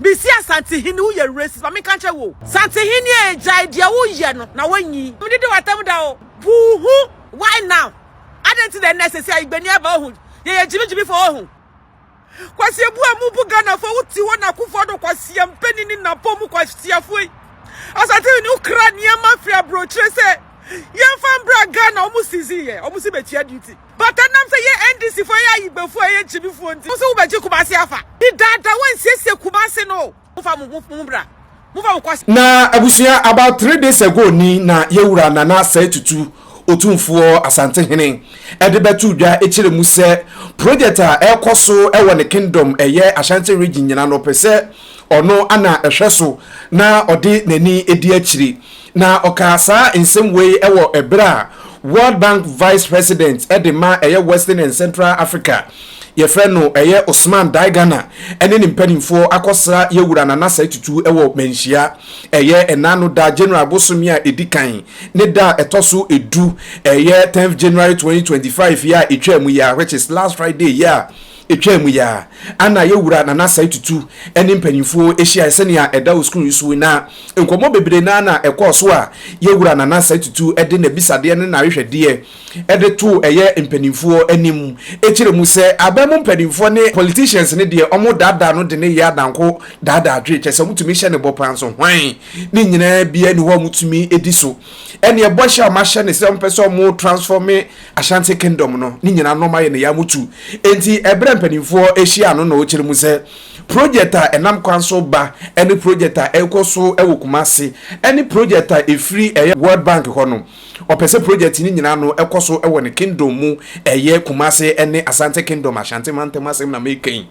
Bisi Asantehene who ye racist, but me can't wo. Asantehene jai dia wo ye no na wanyi. Me did watam da o. Who? Why now? I didn't the necessary igbeni aba hu. Ye jibi for hu. Kwasi ebu amubu Ghana for uti wona kufodo kwasi empeni ni na pomu kwasi afui. Asantehene ukra niema free bro se. Yen fan bra Ghana omusizi ye, omusi betia duty. But anam say ye NDC for ye igbefu ye jibi fu nti. So wo beji Kumasi afa. Di dada wen sese Kumasi no. Mufa mu bra. Mufa mu kwasi. Na abusia about 3 days ago ni na yewura Nana say tutu Otumfuo Asantehene edebetu dwa echire mu se project a ekoso ewo ne kingdom eye Ashanti Region nyina no pese ono ana ehweso na ode nani edi achiri na okasa nsem wei ewo ebra World Bank Vice President edema eye Western and Central Africa ye friend no eye Osman Daigana ene ni mpanimfo akosa yewura Nana sai tutu ewo menhia eye enano da General Bosomia edikan ne da etoso edu eye 10th January 2025 ya etwamu ya which is last Friday ya etwamu ya ana yewura Nana sai tutu ene mpanimfo ehia esenia eda oskun yusu na enkomo bebre na ekoso a yewura Nana sai tutu ede na bisade ne na hwehwede ede to eye mpanimfo anim echire mu se abemu mpanimfo ne politicians ne de omo dada no de ne ya danko dada adwe chese mutumi hye ne bopan so hwan ne nyina bia ne ho mutumi ediso ene ebosha ma hye ne se mpeso mo transform Ashanti Kingdom no ne nyina no ma ye ne ya mutu enti ebre mpanimfo ehia no na o chire mu se project a enam kwanso ba ene project a ekoso ewo Kumasi ene project a efri eye World Bank hono opese project ni nyina no ekoso ewo ne kingdom mu eye Kumasi ene Asante Kingdom Ashanti mantemasem na mekan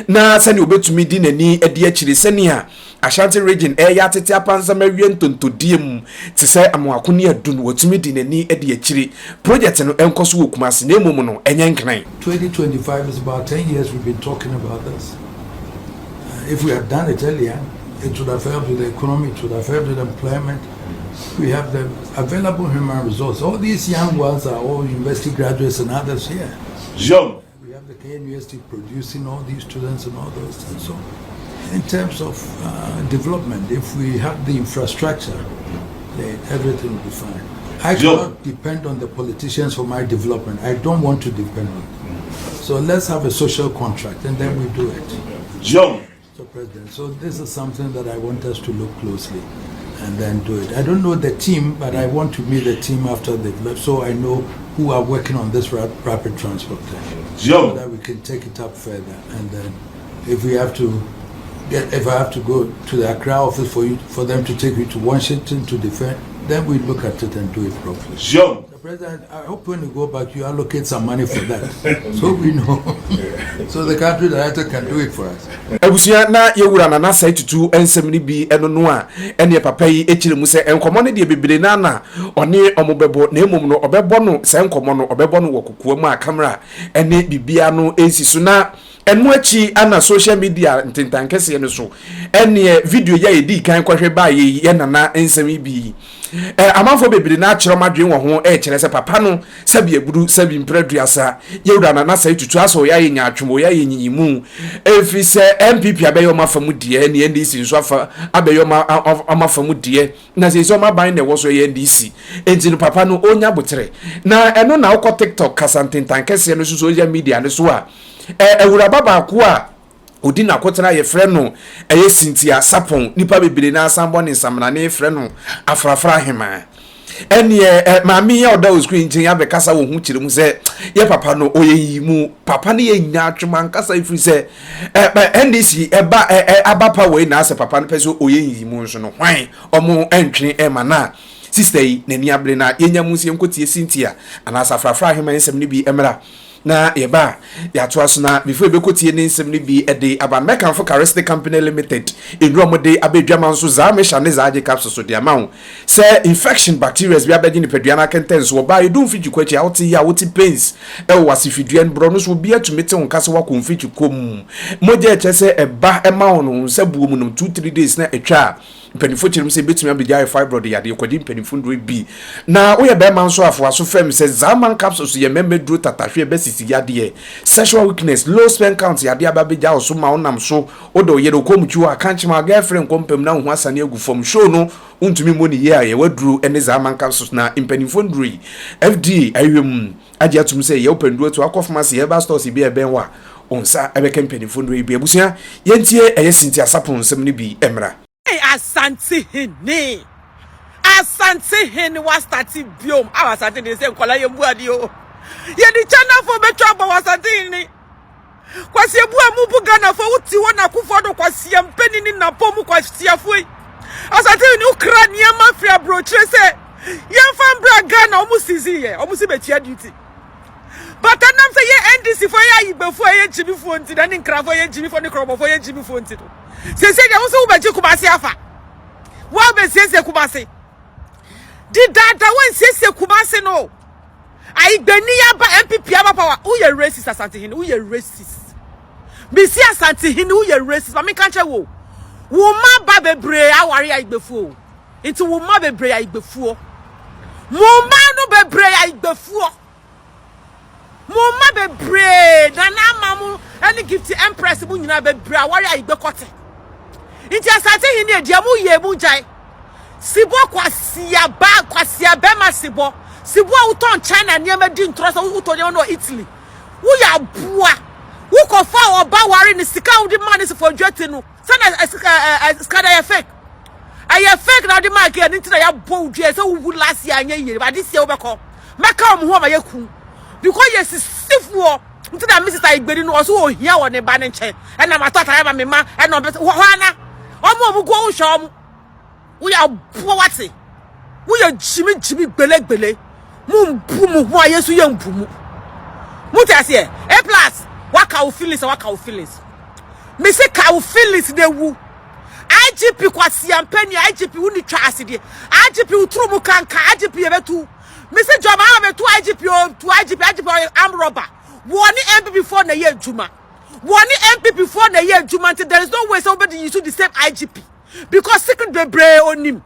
na sani obetumi di nani edi achiri sani a Ashanti Region ya tete apanza mawie ntontodie mu te se amwakoni adun wotumi di nani edi achiri project no enkoso wo Kumasi na emom no enye nkran 2025 is about 10 years we've been talking about this. If we had done it earlier, it would have helped with the economy, it would have helped with employment. We have the available human resources. All these young ones are all university graduates and others here. Young. We have the KNUST producing all these students and all those things. So, in terms of development, if we have the infrastructure, then everything will be fine. I cannot depend on the politicians for my development. I don't want to depend on them. So let's have a social contract and then we do it. Young. President. So this is something that I want us to look closely and then do it. I don't know the team, but I want to meet the team after they've left, so I know who are working on this rapid transport thing, so that we can take it up further. And then, if I have to go to the Accra office for them to take you to Washington to defend, then we look at it and do it properly. Sure. President, I hope when you go back, you allocate some money for that, so we know, so the country director can do it for us. Abusia na yewura Nana sai tutu ensem ni bi eno no a ene papa yi echire mu se enkomo ne de bebere na one omobebo na emom no obebo no se enkomo no obebo no wokokuo mu a camera ene bibia no ensi so na enu achi ana social media ntintankese ne so ene video ya edi kan kwahwe ba ye Nana ensem bi amanfo bebere na akere madwen wo ho kire se papa no sabi ebudu sabi mpreduasa yewura Nana sai tutu aso ya nya atwemo ya nyinyimu efi se MPP abeyo mafamu die ne NDC nso afa abeyo mafamu die na se so maban ne wo so ye NDC enti no papa no onya botere na eno na ukọ TikTok kasantintankese no social media ne so a ewura baba ko a odi na kotena ye frɛ no eye Cynthia Sapon nipa bebere na asambo ne samna ne frɛ no Frafrahemaa ene maami ya oda screen ntin ya bekasa wo hu kire mu se ye papa no oyeyimu papa ne ye nya atwema nkasa ifri se NDC eba abapa we na ase papa no pese oyeyimu nso no hwan omo entwe emana sister yi nani abre na yenya mu se nkotie Cynthia anasa Frafrahemaa nsem ne bi emra na yeba ya to aso na before bekotie ne nsem ne bi ede aba Mekan for Rαcist Company Limited enromode abedwama nso za me shane za age capsule so de amawo se infection bacteria bi abedi ne peduana kentens wo ba edum fiji kwachi awoti ya woti pains e wasifiduan bro no so bi atumete wonkase wa konfiji kom moje eche se eba ema wono se buo mu no 2-3 days na etwa mpanifo chirim se betumi abegya fibroid yade kwadi mpanifo ndro bi na wo ye be man so afo aso fam se zaman capsules ye memedro tatahwe be sisi yade sexual weakness low sperm count yade ababegya so ma wonam so odo ye do komchu aka nchima girlfriend kompem na ho asane agu fam show no untumi mo ni ye a ye waduru ene zaman capsules na mpanifo ndro FDA ayem agi atum se ye openduo to akofamasi ye ba stores bi e benwa onsa ebeke mpanifo ndro bi abusia yentie eye sinti asapon nsem ni bi emra Asantehene was starting biom. I was starting the same color you body. Ye the channel for better but was Asantehene. Kwasi ebu amubu Ghana for uti wana kufodo kwasi empeni ni na pomu kwasi afui. Asantehene Ukraine mafia bro trese. Yemfam bra Ghana omusizi ye. Omusi betia duty. But anam say ye NDC for ye before ye Jimmy Fonti dan nkra for ye Jimmy for the Krobos for ye Jimmy Fonti. Se ya wo be Kumasi afa. Wa be se Kumasi. Di dada when se Kumasi no. Ai gbeni ya ba MPP aba power. Who ye racist Asantehene? Who ye racist? Me see Asantehene who ye racist. But me can't tell wo. Wo ma ba bebre aware ya igbefu. Into wo ma bebre ya igbefu. Mo ma no bebre ya igbefu. Mo ma bebre na na mamu any gift empress mu nyina bebre aware ya igbekote. Inti Asantehene e dia mu ye mu jai. Sibo kwasia be ma sibo. Sibo uton China niam di ntroso uton no Italy. Wo ya bua. Wo ko fa oba ware ni sika wo di man is for dwete no. Sana skada ya fake. Aye fake na di market nti na ya bo dwe se wo last year anya yire but this year wo be ko. Meka om ho ma yaku. Because yes sifuo nti na Mr. Igbedi no so ohia wo ne ba ne nche. E na matata ya ba me ma e no hwana. Omo go wo hwo we are poverty. We are Jimmy gbele. Mu ho ayesu ye mpumu. Mutase e plus waka wo feelings. Me say ka wo feelings de wu. IGP kwasi ampani IGP wu ni twa asede. IGP utru mu kanka IGP ye betu. Me say job am betu IGP o to IGP am robber. Woni MPP for na ye adwuma. Woni MPP for na ye adwuma. There is no way somebody use the same IGP. Because secret bebre onim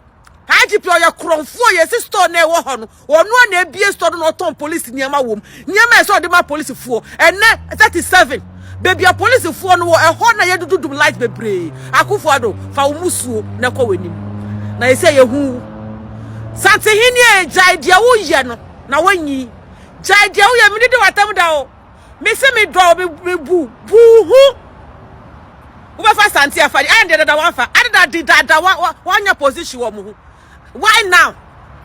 IGP oya kronfo ye sister na e wo ho no ono na ebie store no ton police niama wom niama e so de ma police fuo ene 37 baby a police fuo no e ho na ye dudu light bebre akufo ado fa umusuo na ko wanim na ye say ye hu Asantehene e jai dia wo ye no na wanyi jai dia wo ye me de watam da o me se me do me bu hu Uba fa Santi afari and the other one fa dada one your position wo mu why now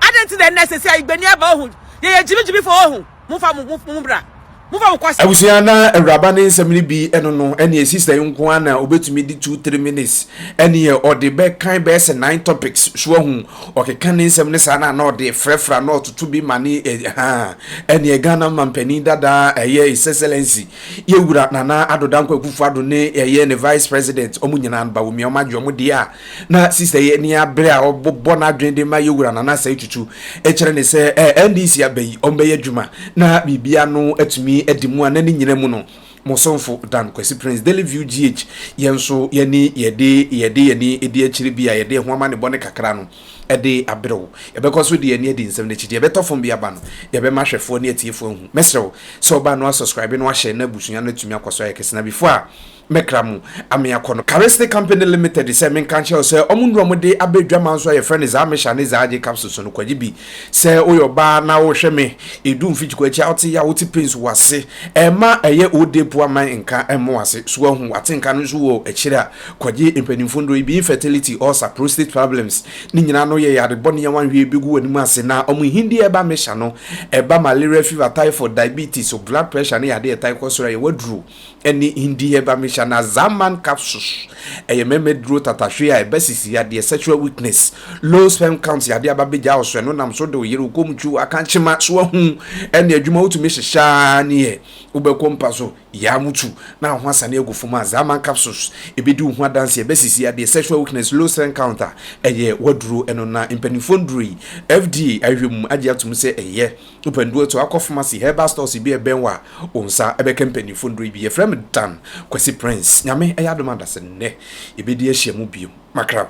adenti the necessary igbeni aba ohun ye jibi for ohun mu fa mu bra mu fa kwasa abusia na awraba ne nsemni bi eno no ene sister nko ana obetumi di 2-3 minutes ene ye ode be kan be se 9 topics so ohun okeka ne nsem ne sa na ode frefra na otutu bi mani ene Ghana mampani dada eye excellency ye wura nana adoda nkwakufu ado ne eye ne vice president omunyina ba wo mi omadwo mo dia na sister ye ne abre a obbo na adwende ma ye wura nana sa etutu e kire ne se NDC abayi ombe adwuma na bibia no atumi edimu anani nyina mu no mosonfo dan kwesi prince daily view gh yenso yeni yedi edi akiri bia yede ho ama ne bone kakra no ede abrew ebekoso de yeni edi nsem ne chidi ebetofom bia ba no yebe mahwefo ne atiefo hu mesrew so ba no subscribe no ahye na busunya no tumi akoso ayekesena before mekramu amia kono Rαcist company limited se men kan che se omunro mo de abedwa manso ye friend za mesha ne za age capsules no kwaji bi se oyoba na wo hweme edu mfijiko achi oti ya oti prince wase ema eye odepu aman nka emo wase so hu atenka no so wo akira kwaji impanimfo ndo bi infertility or prostate problems ni nyina no ye yade boni ya wanhwe begu animu ase na omu hindi eba mesha no eba malaria fever typhoid diabetes or blood pressure ne yade typhoid so ye wadru eni hindi eba mesha na zaman capsules eye memedro tatahwe a ebesisi ya de sexual weakness low sperm count ya de ababeja oso no nam so de yere komchu akanchema so hu ene adwuma utumi hyehya ne ye ubekompa so ya mutu na ho asane agufuma zaman capsules ebedi hu adanse ebesisi ya de sexual weakness low sperm count eye waduro eno na impanifondry FDA ahwem age atum se eye upenduo to akofamasi herbal stores bi ebenwa onsa ebeka impanifondry bi efrem dan kwesi prince nyame eyadoma dase ne ebedi ahia mu bio makram